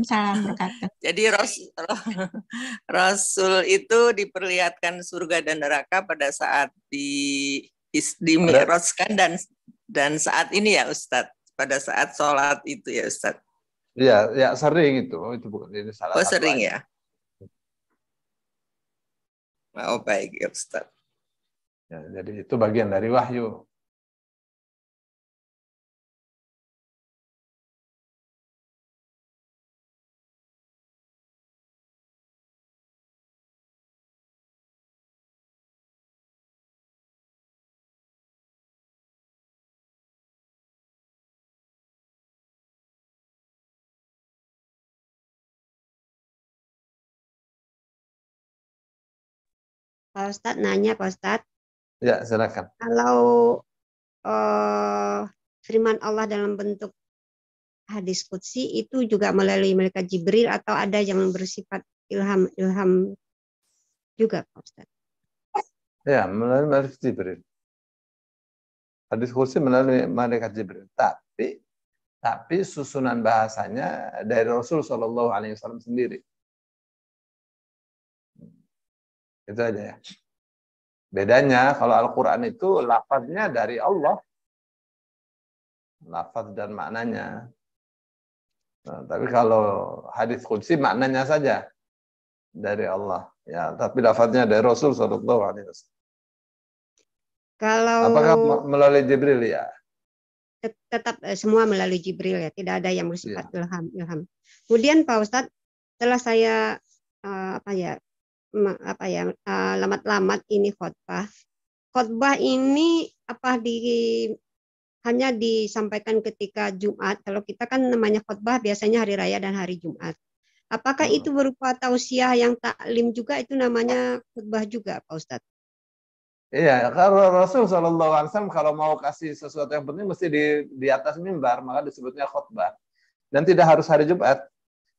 Salam berkata. Jadi Rasul itu diperlihatkan surga dan neraka pada saat dimi'rajkan dan saat ini ya Ustadz, pada saat sholat itu ya Ustadz. Iya, ya sering itu bukan ini salah satu sering ayat. Ya. Oh baik ya Ustadz. Ya, jadi itu bagian dari wahyu. Pak Ustadz nanya, Pak Ustadz. Ya, silakan. Kalau firman Allah dalam bentuk hadis qudsi itu juga melalui malaikat Jibril atau ada yang bersifat ilham juga, Pak Ustadz? Ya, melalui malaikat Jibril. Hadis qudsi melalui malaikat Jibril. Tapi susunan bahasanya dari Rasul Shallallahu Alaihi Wasallam sendiri. Itu aja ya. Bedanya kalau Al-Quran itu lafaznya dari Allah. Lafaz dan maknanya. Nah, tapi kalau hadis qudsi maknanya saja dari Allah. Ya, tapi lafaznya dari Rasul Shallallahu Alaihi Wasallam. Kalau apakah melalui Jibril ya? Tetap semua melalui Jibril ya, tidak ada yang bersifat ilham. Kemudian Pak Ustadz, setelah saya lamat-lamat ini khotbah ini hanya disampaikan ketika Jumat. Kalau kita kan namanya khotbah biasanya hari raya dan hari Jumat. Apakah itu berupa tausiah yang taklim juga, itu namanya khotbah juga Pak Ustadz? Iya, kalau Rasul Shallallahu Alaihi Wasallam kalau mau kasih sesuatu yang penting mesti di atas mimbar, maka disebutnya khotbah. Dan tidak harus hari Jumat,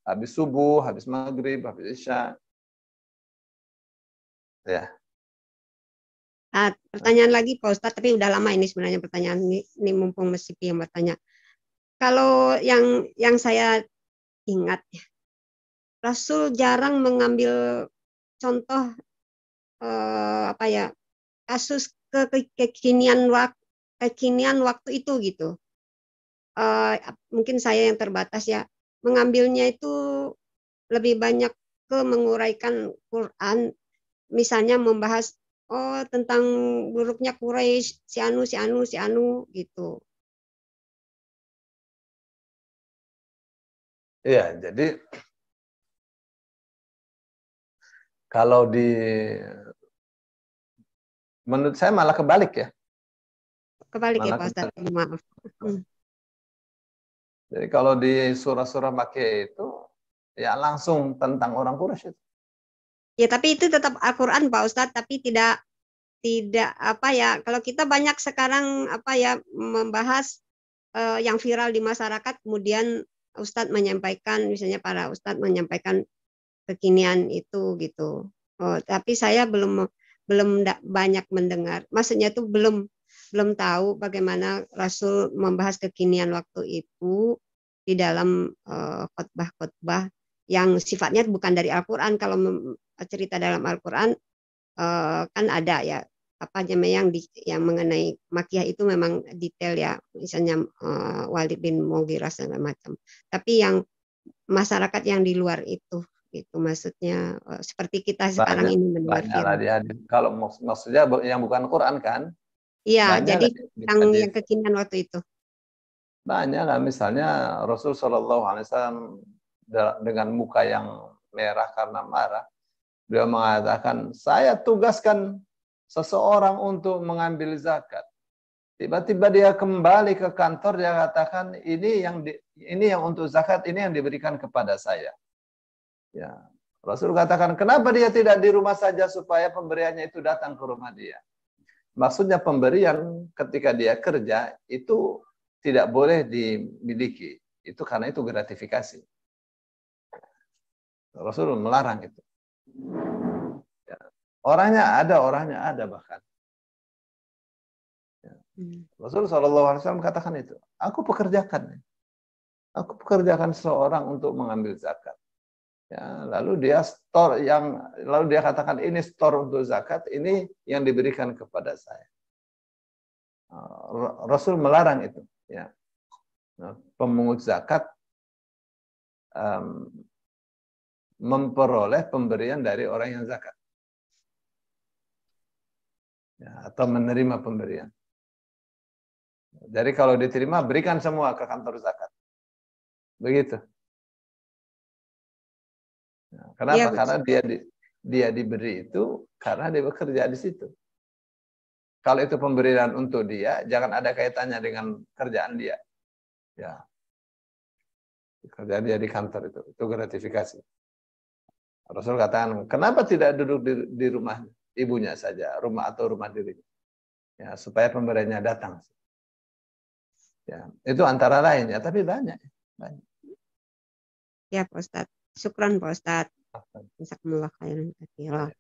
habis subuh, habis maghrib, habis isya. Ya. Pertanyaan lagi Pak Ustadz, tapi udah lama ini sebenarnya pertanyaan ini mumpung Mas Sipi yang bertanya. Kalau yang saya ingat, Rasul jarang mengambil contoh kasus kekinian waktu itu gitu. Mungkin saya yang terbatas ya, mengambilnya itu lebih banyak ke menguraikan Quran, misalnya membahas tentang buruknya Quraisy, si anu gitu. Iya, jadi kalau menurut saya malah kebalik ya. Kebalik malah ya Pak Ustadz, maaf. Jadi kalau di surah-surah Makkiyah itu ya langsung tentang orang Quraisy itu. Ya tapi itu tetap Al-Qur'an Pak Ustadz, tapi tidak kalau kita banyak sekarang membahas yang viral di masyarakat, kemudian Ustadz menyampaikan, misalnya para Ustadz menyampaikan kekinian itu gitu. Tapi saya belum banyak mendengar. Maksudnya itu belum tahu bagaimana Rasul membahas kekinian waktu itu di dalam khotbah-khotbah yang sifatnya bukan dari Al-Quran. Kalau cerita dalam Al-Quran kan ada ya yang mengenai Makkiyah itu memang detail ya, misalnya Walid bin Mughirah segala macam. Tapi yang masyarakat yang di luar itu maksudnya seperti kita sekarang ini mendengar kalau maksudnya yang bukan Quran kan? Iya, jadi yang kekinian waktu itu. Banyak lah, misalnya Rasul Shallallahu Alaihi Wasallam dengan muka yang merah karena marah, beliau mengatakan, saya tugaskan seseorang untuk mengambil zakat. Tiba-tiba dia kembali ke kantor, dia katakan ini yang untuk zakat, ini yang diberikan kepada saya. Ya, Rasul katakan, kenapa dia tidak di rumah saja supaya pemberiannya itu datang ke rumah dia? Maksudnya pemberian ketika dia kerja itu tidak boleh dimiliki. Itu karena itu gratifikasi. Rasul melarang itu. Ya. Orangnya ada bahkan. Ya. Rasul SAW katakan itu. Aku pekerjakan. aku pekerjakan seorang untuk mengambil zakat. Ya, lalu dia katakan ini store untuk zakat, ini yang diberikan kepada saya. Rasul melarang itu. Ya. Nah, pemungut zakat memperoleh pemberian dari orang yang zakat. Ya, atau menerima pemberian. Jadi kalau diterima, berikan semua ke kantor zakat. Begitu. Nah, kenapa? Iya, Karena dia diberi itu karena dia bekerja di situ. Kalau itu pemberian untuk dia, jangan ada kaitannya dengan kerjaan dia. Ya, kerja dia di kantor itu gratifikasi. Rasul katakan, kenapa tidak duduk di rumah ibunya saja, rumah dirinya, ya supaya pemberiannya datang. Ya, itu antara lain ya, tapi banyak. ya Pak Ustadz. Syukran Pak Ustadz. Jazakumullah khairan katsiran.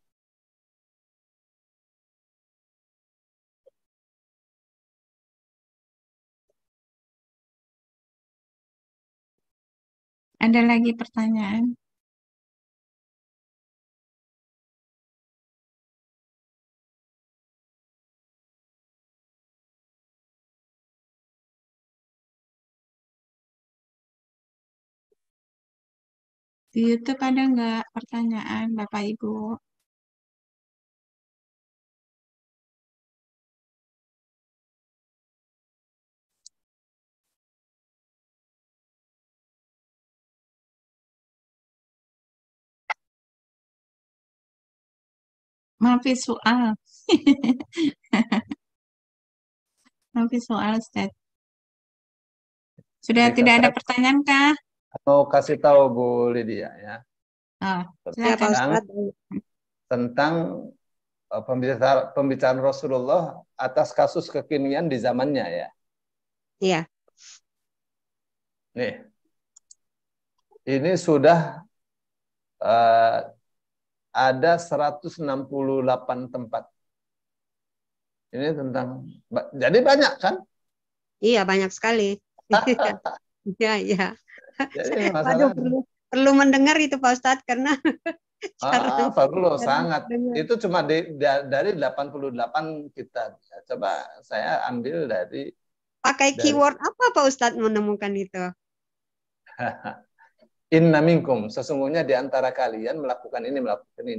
Ada lagi pertanyaan? Di YouTube ada nggak pertanyaan Bapak Ibu? Maaf soal. Maaf soal, Ustaz. Sudah Jadi, tidak ada pertanyaan kah? mau kasih tahu Bu Lydia ya. Oh, Ya Pak silakan. Ustadz. Tentang pembicaraan Rasulullah atas kasus kekinian di zamannya ya. Iya. Nih, ini sudah ada 168 tempat. Ini tentang, jadi banyak kan? Iya, banyak sekali. Iya, iya. Jadi Waduh, perlu mendengar itu Pak Ustadz karena perlu jarang sangat. dengar. Itu cuma dari 88 kitab. Coba saya ambil dari Pakai keyword apa Pak Ustadz menemukan itu? Inna minkum, sesungguhnya di antara kalian melakukan ini.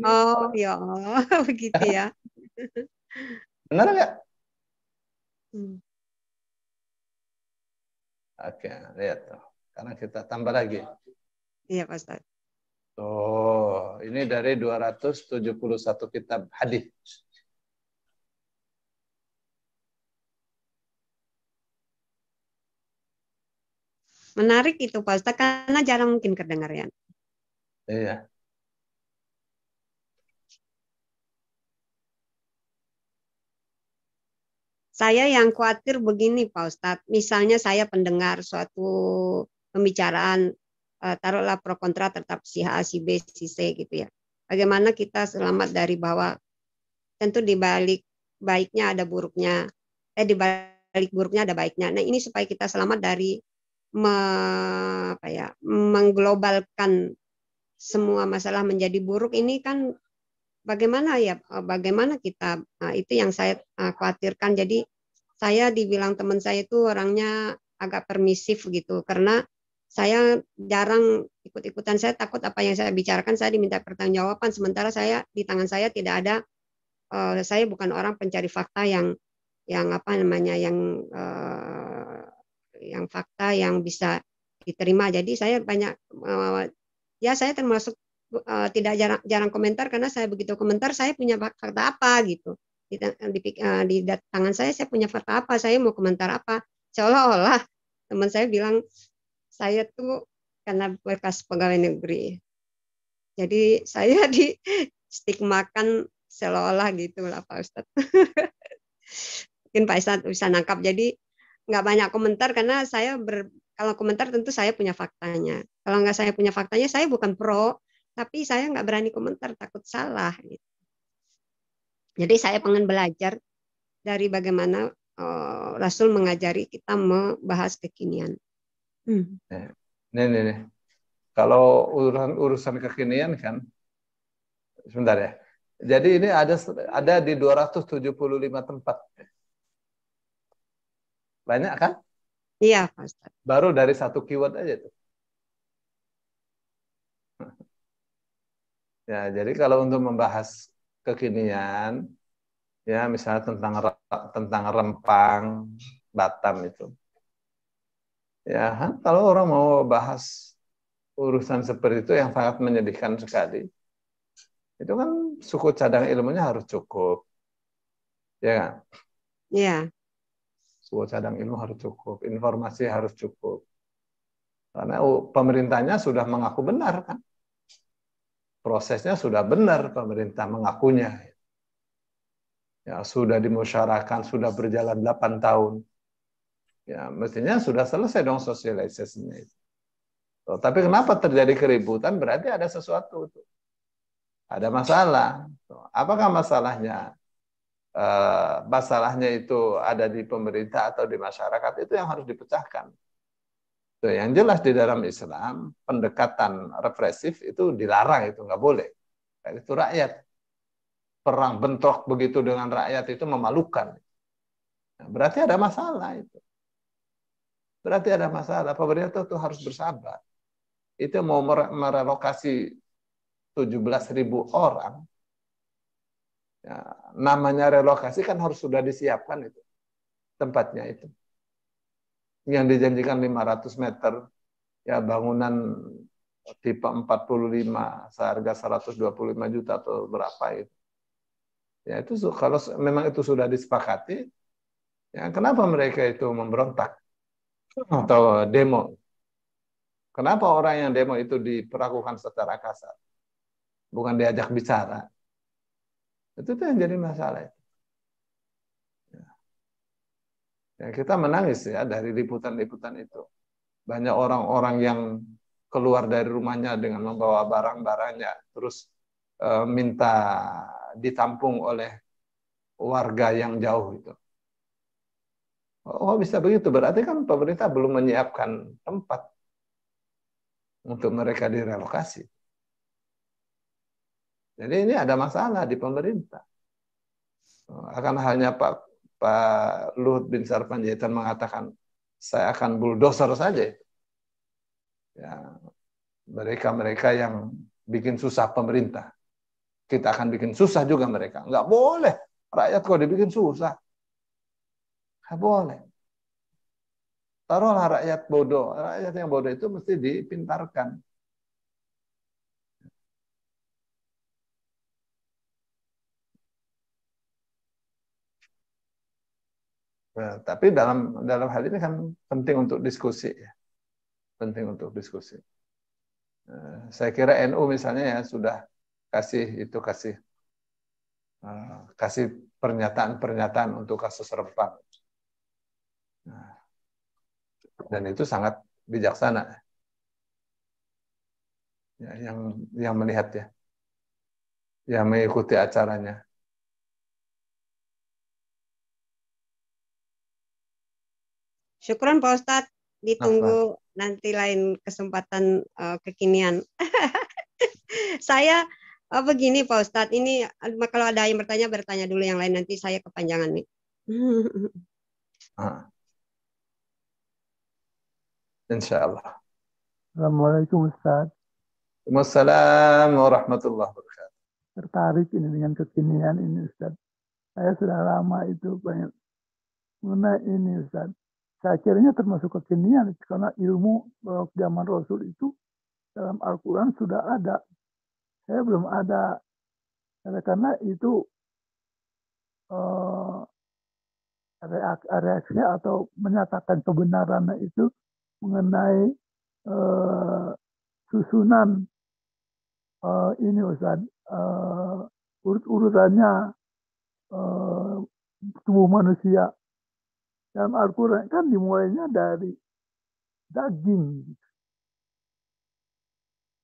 Oh, ya Allah, begitu ya. Benar nggak? Oke, lihat tuh. Karena kita tambah lagi. Iya, Pak Ustaz. Oh, ini dari 271 kitab hadis. Menarik itu Pak Ustaz, karena jarang mungkin kedengar ya. Iya. Saya yang khawatir begini Pak Ustadz, misalnya saya pendengar suatu pembicaraan, taruhlah pro kontra tetap si A, si B, si C gitu ya. Bagaimana kita selamat dari bahwa tentu di balik baiknya ada buruknya, di balik buruknya ada baiknya. Nah ini supaya kita selamat dari mengglobalkan semua masalah menjadi buruk ini kan bagaimana kita, itu yang saya khawatirkan. Jadi saya dibilang teman saya itu orangnya agak permisif gitu karena saya jarang ikut-ikutan. Saya takut apa yang saya bicarakan saya diminta pertanggungjawaban, sementara saya di tangan saya tidak ada, saya bukan orang pencari fakta yang fakta yang bisa diterima. Jadi saya banyak, saya termasuk tidak jarang komentar karena saya begitu komentar saya punya fakta apa gitu di tangan saya punya fakta apa, saya mau komentar apa, seolah-olah teman saya bilang saya tuh karena bekas pegawai negeri jadi saya di stigmakan seolah-olah gitulah Pak Ustadz. Mungkin Pak Ustadz bisa nangkap, jadi nggak banyak komentar karena kalau komentar tentu saya punya faktanya, kalau nggak saya punya faktanya saya bukan pro, tapi saya nggak berani komentar takut salah gitu. Jadi saya pengen belajar dari bagaimana Rasul mengajari kita membahas kekinian. Nih. Kalau urusan kekinian kan, sebentar ya. Jadi ini ada di 275 tempat. Banyak kan? Iya, Pak Ustadz. Baru dari satu keyword aja tuh. Ya, jadi kalau untuk membahas kekinian, ya misalnya tentang Rempang, Batam itu. Ya, kalau orang mau bahas urusan seperti itu yang sangat menyedihkan sekali, itu kan suku cadang ilmunya harus cukup, ya kan? Iya. Suku cadang ilmu harus cukup, informasi harus cukup. Karena pemerintahnya sudah mengaku benar kan? Prosesnya sudah benar, pemerintah mengakunya. Ya, sudah dimusyarakan, sudah berjalan 8 tahun. Ya, mestinya sudah selesai dong sosialisasinya itu. Tapi kenapa terjadi keributan? Berarti ada sesuatu. Ada masalah. Apakah masalahnya? Masalahnya itu ada di pemerintah atau di masyarakat, itu yang harus dipecahkan. Yang jelas di dalam Islam, pendekatan represif itu dilarang, itu nggak boleh. Itu rakyat. Perang bentrok begitu dengan rakyat itu memalukan. Berarti ada masalah itu. Berarti ada masalah. Pemerintah itu harus bersabar. Itu mau merelokasi 17.000 orang. Ya, namanya relokasi kan harus sudah disiapkan itu. Tempatnya itu. Yang dijanjikan 500 meter. Ya bangunan tipe 45 seharga 125 juta atau berapa itu. Ya itu kalau memang itu sudah disepakati, ya kenapa mereka itu memberontak atau demo? Kenapa orang yang demo itu diperlakukan secara kasar? Bukan diajak bicara. Itu tuh yang jadi masalah. Ya, kita menangis ya dari liputan-liputan itu. Banyak orang-orang yang keluar dari rumahnya dengan membawa barang-barangnya, terus minta ditampung oleh warga yang jauh itu. Oh bisa begitu, berarti kan pemerintah belum menyiapkan tempat untuk mereka direlokasi. Jadi ini ada masalah di pemerintah. Akan halnya Pak Luhut bin Sarpanjaitan mengatakan, saya akan bulldozer saja. Ya, mereka yang bikin susah pemerintah. Kita akan bikin susah juga mereka. Nggak boleh. Rakyat kok dibikin susah. Nggak boleh. Taruhlah rakyat bodoh. Rakyat yang bodoh itu mesti dipintarkan. Nah, tapi dalam hal ini kan penting untuk diskusi ya. Penting untuk diskusi. Saya kira NU misalnya ya sudah kasih pernyataan-pernyataan untuk kasus Rempang. Dan itu sangat bijaksana. Ya, yang melihat ya. Yang mengikuti acaranya. Syukron Pak Ustadz. Ditunggu nanti lain kesempatan kekinian. Saya begini Pak Ustadz, ini kalau ada yang bertanya dulu, yang lain nanti saya kepanjangan nih. Insya Allah. Assalamualaikum Ustaz. Waalaikumsalam warahmatullahi wabarakatuh. Tertarik ini dengan kekinian ini Ustaz. Saya sudah lama itu banyak mengenai ini Ustaz. Saya akhirnya termasuk kekinian karena ilmu zaman Rasul itu dalam Al-Quran sudah ada. Saya belum ada. Karena itu reaksi atau menyatakan kebenarannya itu mengenai susunan ini Ustaz, urut-urutannya tubuh manusia. Dalam Al-Quran kan dimulainya dari daging.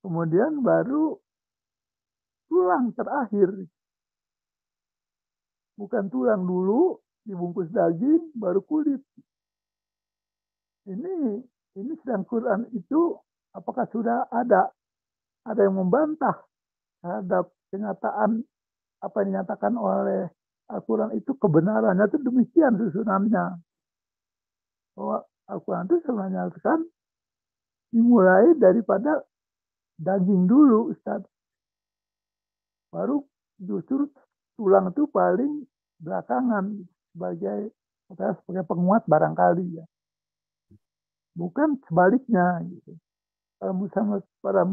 Kemudian baru tulang terakhir. Bukan tulang dulu, dibungkus daging, baru kulit. Ini sedang Quran itu apakah sudah ada yang membantah terhadap kenyataan apa yang dinyatakan oleh Al-Quran itu kebenarannya itu demikian susunannya. Bahwa Al-Quran itu sebenarnya kan dimulai daripada daging dulu, Ustaz. Baru justru tulang itu paling belakangan sebagai penguat barangkali ya. Bukan sebaliknya gitu. Para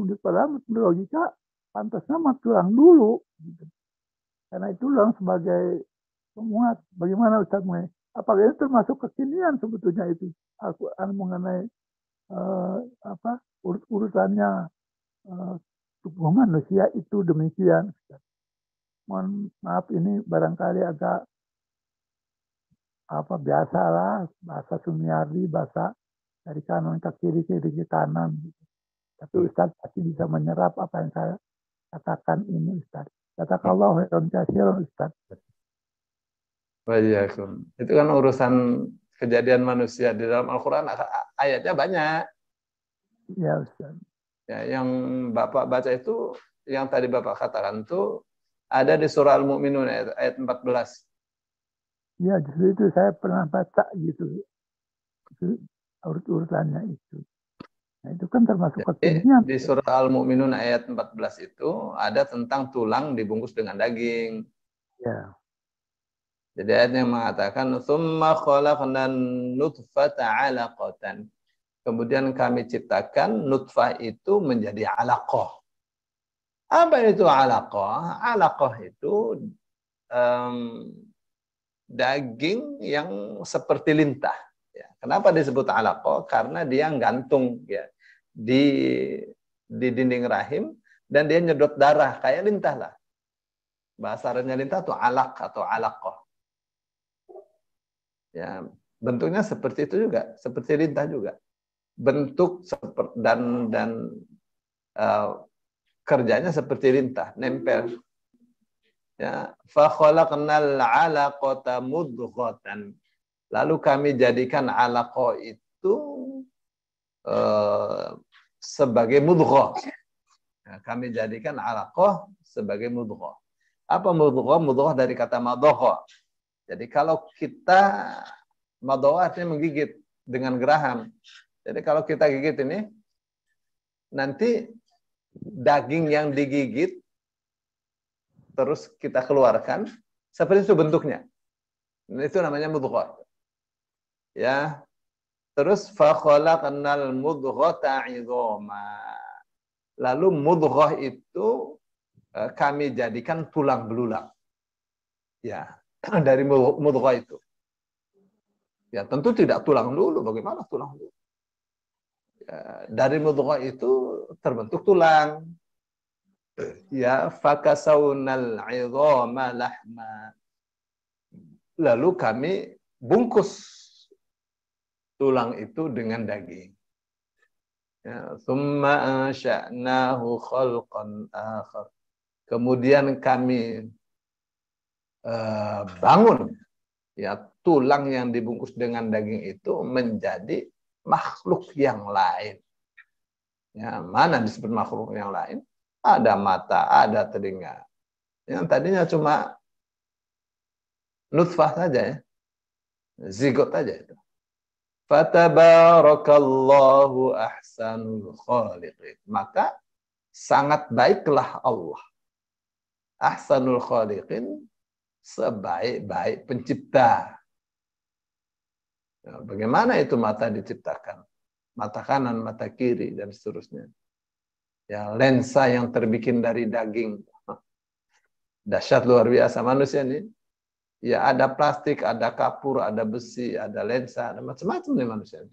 logika pantasnya mah tulang dulu gitu. Karena itu tulang sebagai penguat. Bagaimana Ustaz Mui? Apakah ini termasuk kekinian sebetulnya itu Al-Quran mengenai urutannya tubuh manusia itu demikian. Mohon maaf ini barangkali agak biasalah bahasa Sumiardi, bahasa dari kanan ke kiri ke kanan. Gitu. Tapi Ustaz pasti bisa menyerap apa yang saya katakan ini Ustaz. Katakanlah khairan katsiran Ustaz. Wa'alaikum. Itu kan urusan kejadian manusia di dalam Al-Quran, ayatnya banyak. Ya Ustaz. Ya, yang Bapak baca itu, yang tadi Bapak katakan itu ada di surah Al-Mu'minun ayat 14. Ya, justru itu saya pernah baca gitu. Urut-urutannya itu. Nah, itu kan termasuk kekinian. Di surah Al-Mu'minun ayat 14 itu ada tentang tulang dibungkus dengan daging. Ya. Jadi ayatnya mengatakan tsumma khalaqnan nutfata 'alaqatan. Kemudian kami ciptakan nutfah itu menjadi alaqah. Apa itu alaqah? Alaqah itu daging yang seperti lintah. Ya. Kenapa disebut alaqah? Karena dia gantung ya di dinding rahim dan dia nyedot darah kayak lintah lah. Bahasa Arabnya lintah itu alaq atau alaqah. Ya, bentuknya seperti itu juga, seperti lintah juga. Bentuk dan kerjanya seperti lintah, nempel. Ya, fa khalaqnal 'alaqata mudghatan. Lalu kami jadikan alaqah itu sebagai mudghah. Ya, kami jadikan alaqah sebagai mudghah. Apa mudghah? Mudghah dari kata madghah. Jadi kalau kita madghah artinya menggigit dengan geraham. Jadi kalau kita gigit ini, nanti daging yang digigit terus kita keluarkan seperti itu bentuknya. Itu namanya mudghah. Ya. Terus fa khalaqnal mudghata 'idhama. Lalu mudghah itu kami jadikan tulang belulang. Ya, dari mudghah itu. Ya, tentu tidak tulang dulu. Bagaimana tulang dulu? Ya, dari mudghah itu terbentuk tulang. Ya, fakasawnal 'idhama lahma. Lalu kami bungkus tulang itu dengan daging. Ya, thumma ansha'nahu khalqan akhar. Kemudian kami bangun ya tulang yang dibungkus dengan daging itu menjadi makhluk yang lain. Ya, mana disebut makhluk yang lain? Ada mata, ada telinga. Yang tadinya cuma nutfah saja ya. Zigot saja itu. Fatabarakallahu ahsanul khaliqin. Maka sangat baiklah Allah. Ahsanul khaliqin, sebaik-baik pencipta. Nah, bagaimana itu mata diciptakan? Mata kanan, mata kiri, dan seterusnya. Ya, lensa yang terbikin dari daging. Dahsyat luar biasa manusia ini. Ya, ada plastik, ada kapur, ada besi, ada lensa, ada macam-macam nih manusia.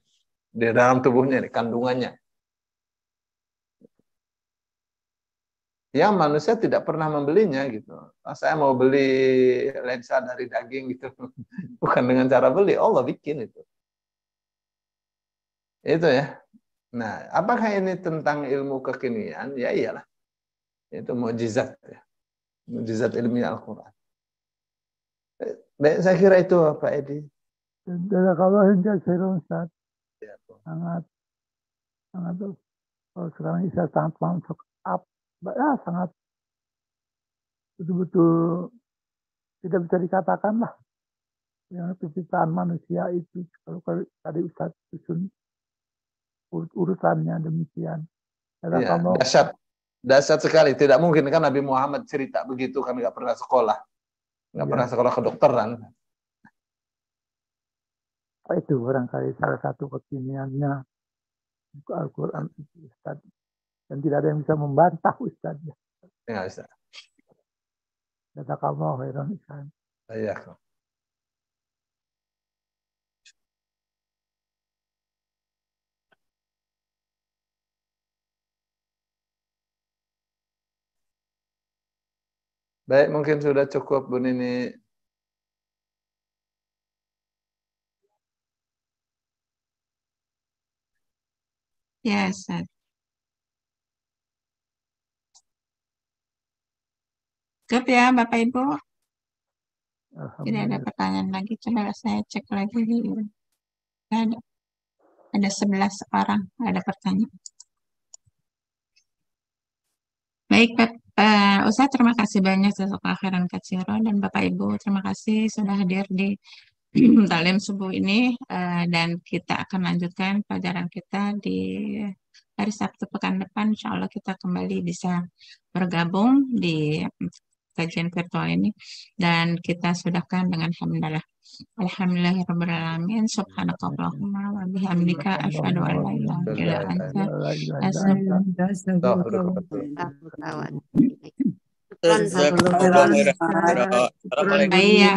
Di dalam tubuhnya, di kandungannya. Yang manusia tidak pernah membelinya gitu. Saya mau beli lensa dari daging gitu. Bukan dengan cara beli, Allah bikin itu. Itu ya. Nah, apakah ini tentang ilmu kekinian? Ya iyalah. Itu mukjizat ya. Mukjizat ilmiah Al-Quran. Baik, saya kira itu Pak Edi. Jazakallahu khairan Ustaz. Ya, Sangat Kalau sekarang Isya sangat masuk ya sangat betul-betul tidak bisa dikatakan lah yang penciptaan manusia itu. Kalau tadi Ustaz susun urutannya demikian. Ya, dahsyat sekali. Tidak mungkin kan Nabi Muhammad cerita begitu kan nggak pernah sekolah, nggak pernah sekolah kedokteran. Itu barangkali salah satu kekiniannya Al-Quran itu Ustaz. Dan tidak ada yang bisa membantah Ustaz. Ya, Ustaz. Jazakallahu khairan Ustaz. Iya. Baik, mungkin sudah cukup Bu Nini. Ya, Ustaz. Cukup ya, Bapak Ibu. Tidak ada pertanyaan lagi. Coba saya cek lagi. Ada 11 orang ada pertanyaan. Baik, Ustaz, terima kasih banyak Jazakallahu khairan katsiran, dan Bapak Ibu terima kasih sudah hadir di Taklim subuh ini, dan kita akan lanjutkan pelajaran kita di hari Sabtu pekan depan. Insya Allah kita kembali bisa bergabung di kajian virtual ini, dan kita sudahkan dengan hamdalah. Alhamdulillahirabbil alamin. Subhanakallahumma wa bihamdika asyhadu an la ilaha illa anta astaghfiruka wa atubu ilaik. Jazakallahu khairan. Assalamualaikum. Iya.